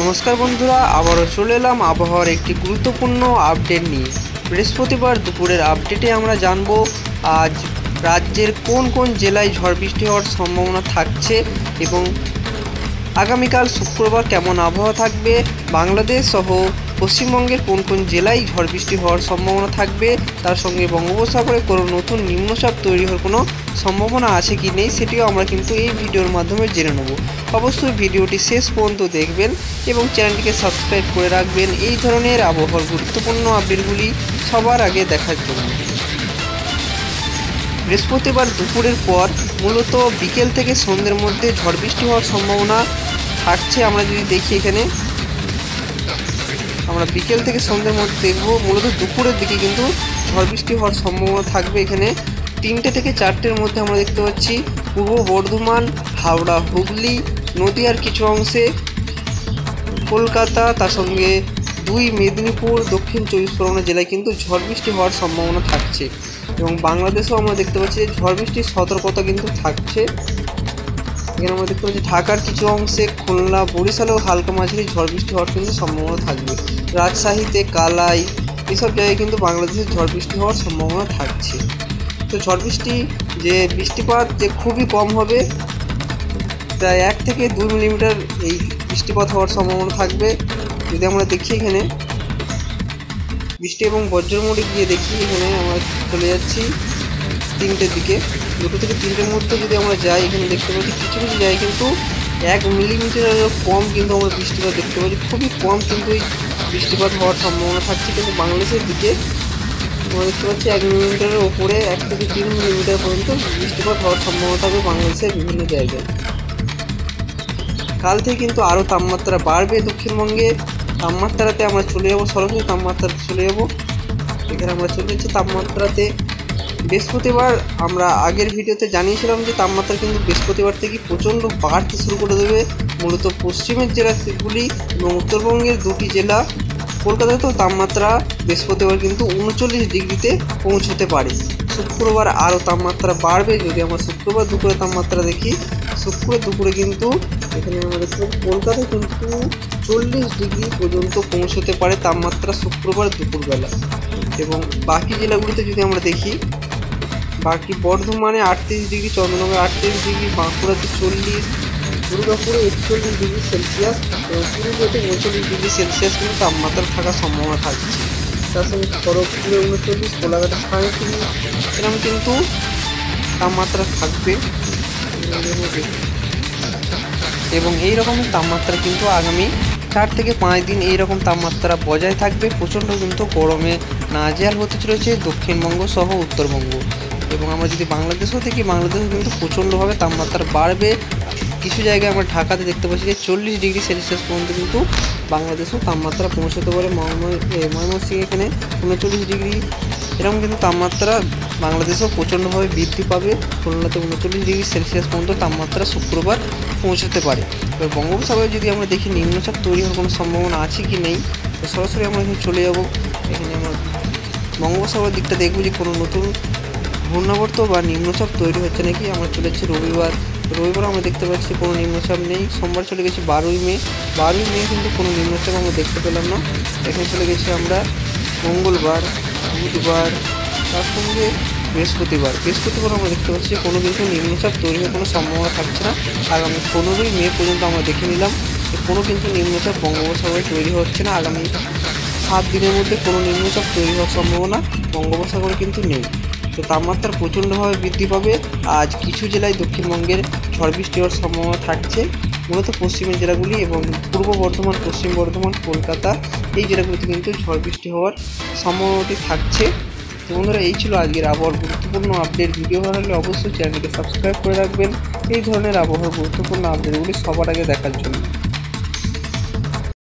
নমস্কার বন্ধুরা, আবারও চলে এলাম আবহাওয়ার একটি গুরুত্বপূর্ণ আপডেট নিয়ে। বৃহস্পতিবার দুপুরের আপডেটে আমরা জানব আজ রাজ্যের কোন কোন জেলায় ঝড় বৃষ্টি হওয়ার সম্ভাবনা থাকছে এবং আগামীকাল শুক্রবার কেমন আবহাওয়া থাকবে, বাংলাদেশ সহ পশ্চিমবঙ্গের কোন কোন জেলায় ঝড় বৃষ্টি হওয়ার সম্ভাবনা থাকবে, তার সঙ্গে বঙ্গোপসাগরে কোনো নতুন নিম্নচাপ তৈরি হওয়ার কোনো সম্ভাবনা আছে কি নেই সেটিও আমরা কিন্তু এই ভিডিওর মাধ্যমে জেনে নেব। অবশ্যই ভিডিওটি শেষ পর্যন্ত দেখবেন এবং চ্যানেলটিকে সাবস্ক্রাইব করে রাখবেন এই ধরনের আবহাওয়ার গুরুত্বপূর্ণ আপডেটগুলি সবার আগে দেখার জন্য। বৃহস্পতিবার দুপুরের পর মূলত বিকেল থেকে সন্ধ্যের মধ্যে ঝড় বৃষ্টি হওয়ার সম্ভাবনা থাকছে। আমরা যদি দেখি এখানে আমরা বিকেল থেকে সন্ধ্যের মধ্যে দেখব, মূলত দুপুরের দিকে কিন্তু ঝড় বৃষ্টি হওয়ার সম্ভাবনা থাকবে। এখানে 3টে থেকে 4টের মধ্যে আমরা দেখতে পাচ্ছি পূর্ব বর্ধমান, হাওড়া, হুগলি, নদীয়ার কিছু অংশে, কলকাতা, তার সঙ্গে 2 মেদিনীপুর, দক্ষিণ 24 পরগনা জেলায় কিন্তু ঝড় বৃষ্টি হওয়ার সম্ভাবনা থাকছে। এবং বাংলাদেশেও আমরা দেখতে পাচ্ছি যে ঝড় বৃষ্টির সতর্কতা কিন্তু থাকছে। এখানে আমরা দেখতে পাচ্ছি ঢাকার কিছু অংশে, খুলনা, বরিশালেও হালকা মাঝারি ঝড় বৃষ্টি হওয়ার কিন্তু সম্ভাবনা থাকবে। রাজশাহীতে, কালাই, এসব জায়গায় কিন্তু বাংলাদেশের ঝড় বৃষ্টি হওয়ার সম্ভাবনা থাকছে। তো ঝড় বৃষ্টি যে বৃষ্টিপাত যে খুবই কম হবে, প্রায় 1 থেকে 2 মিলিমিটার এই বৃষ্টিপাত হওয়ার সম্ভাবনা থাকবে। যদি আমরা দেখি এখানে বৃষ্টি এবং বজ্রমুড়ি গিয়ে দেখি, এখানে আমরা চলে যাচ্ছি 3টের দিকে, 2 থেকে 3টের মধ্যে যদি আমরা যাই, এখানে দেখতে পাচ্ছি কিছু কিছু জায়গায় কিন্তু 1 মিলিমিটারেরও কম কিন্তু আমরা বৃষ্টিপাত দেখতে পাচ্ছি। খুবই কম কিন্তু এই বৃষ্টিপাত হওয়ার সম্ভাবনা থাকছে। কিন্তু বাংলাদেশের দিকে আমরা দেখতে পাচ্ছি 1 মিলিমিটারের ওপরে 1 থেকে 3 মিলিমিটার পর্যন্ত বৃষ্টিপাত হওয়ার সম্ভাবনা থাকবে বাংলাদেশের বিভিন্ন জায়গায়। কাল থেকে কিন্তু আরও তাপমাত্রা বাড়বে দক্ষিণবঙ্গে। তাপমাত্রাতে আমরা চলে যাবো, সরাসরি তাপমাত্রাতে চলে যাবো। এখানে আমরা চলে যাচ্ছি তাপমাত্রাতে। বৃহস্পতিবার আমরা আগের ভিডিওতে জানিয়েছিলাম যে তাপমাত্রা কিন্তু বৃহস্পতিবার থেকে প্রচণ্ড বাড়তে শুরু করে দেবে। মূলত পশ্চিমের জেলাগুলি এবং উত্তরবঙ্গের 2টি জেলা, কলকাতাতেও তাপমাত্রা বৃহস্পতিবার কিন্তু 39 ডিগ্রিতে পৌঁছতে পারে। শুক্রবার আরও তাপমাত্রা বাড়বে। যদি আমরা শুক্রবার দুপুরে তাপমাত্রা দেখি, শুক্রবার দুপুরে কিন্তু এখানে আমরা দেখতে পাচ্ছি কলকাতায় কিন্তু 40 ডিগ্রি পর্যন্ত পৌঁছতে পারে তাপমাত্রা শুক্রবার দুপুরবেলা। এবং বাকি জেলাগুলিতে যদি আমরা দেখি, বাকি বর্ধমানে 38 ডিগ্রি, চন্দ্রনগরে 38 ডিগ্রি, বাঁকুড়াতে 40, দুর্গাপুরে 41 ডিগ্রি সেলসিয়াস এবং পুরুলিয়াতে 39 ডিগ্রি সেলসিয়াস কিন্তু তাপমাত্রা থাকার সম্ভাবনা থাকছে। তার সঙ্গে খড়গপুরে 39, কোলাঘাটে 37, এরকম কিন্তু তাপমাত্রা থাকবে। এবং এই রকমের তাপমাত্রা কিন্তু আগামী 4 থেকে 5 দিন এইরকম তাপমাত্রা বজায় থাকবে। প্রচণ্ড কিন্তু গরমে নাজেহাল হতে চলেছে দক্ষিণবঙ্গ সহ উত্তরবঙ্গ। এবং আমরা যদি বাংলাদেশেও দেখি, বাংলাদেশেও কিন্তু প্রচণ্ডভাবে তাপমাত্রা বাড়বে। কিছু জায়গায় আমরা ঢাকাতে দেখতে পাচ্ছি যে 40 ডিগ্রি সেলসিয়াস পর্যন্ত কিন্তু বাংলাদেশেও তাপমাত্রা পৌঁছতে পারে। ময়মনসিংহে এখানে 39 ডিগ্রি, এরকম কিন্তু তাপমাত্রা বাংলাদেশেও প্রচণ্ডভাবে বৃদ্ধি পাবে। খুলনাতে 39 ডিগ্রি সেলসিয়াস পর্যন্ত তাপমাত্রা শুক্রবার পৌঁছতে পারে। এবার বঙ্গোপসাগরে যদি আমরা দেখি নিম্নচাপ তৈরি হওয়ার কোনো সম্ভাবনা আছে কি নেই, তো সরাসরি আমরা এখানে চলে যাব। এখানে আমরা বঙ্গোপসাগরের দিকটা দেখব যে কোনো নতুন ঘূর্ণাবর্ত বা নিম্নচাপ তৈরি হচ্ছে নাকি। আমরা চলে যাচ্ছি রবিবার আমরা দেখতে পাচ্ছি কোনো নিম্নচাপ নেই। সোমবার চলে গেছি 12ই মে কিন্তু কোনো নিম্নচাপ আমরা দেখতে পেলাম না। এখানে চলে গেছি আমরা মঙ্গলবার, বুধবার, তার সঙ্গে বৃহস্পতিবার আমরা দেখতে পাচ্ছি কোনো কিছু নিম্নচাপ তৈরি হওয়ার কোনো সম্ভাবনা থাকছে না। আগামী 15ই মে পর্যন্ত আমরা দেখে নিলাম যে কোনো কিন্তু নিম্নচাপ বঙ্গোপসাগরে তৈরি হচ্ছে না। আগামী 7 দিনের মধ্যে কোনো নিম্নচাপ তৈরি হওয়ার সম্ভাবনা বঙ্গোপসাগরে কিন্তু নেই। তো তাপমাত্রা প্রচণ্ডভাবে বৃদ্ধি পাবে। আজ কিছু জেলায় দক্ষিণবঙ্গের ঝড় বৃষ্টি হওয়ার সম্ভাবনা থাকছে। মূলত পশ্চিমের জেলাগুলি এবং পূর্ব বর্ধমান, পশ্চিম বর্ধমান, কলকাতা, এই জেলাগুলিতে কিন্তু ঝড় বৃষ্টি হওয়ার সম্ভাবনাটি থাকছে। তো বন্ধুরা, এই ছিল আজকের আবহাওয়ার গুরুত্বপূর্ণ আপডেট। ভিডিও ভালো লাগলে অবশ্যই চ্যানেলটিকে সাবস্ক্রাইব করে রাখবেন এই ধরনের আবহাওয়ার গুরুত্বপূর্ণ আপডেটগুলি সবার আগে দেখার জন্য।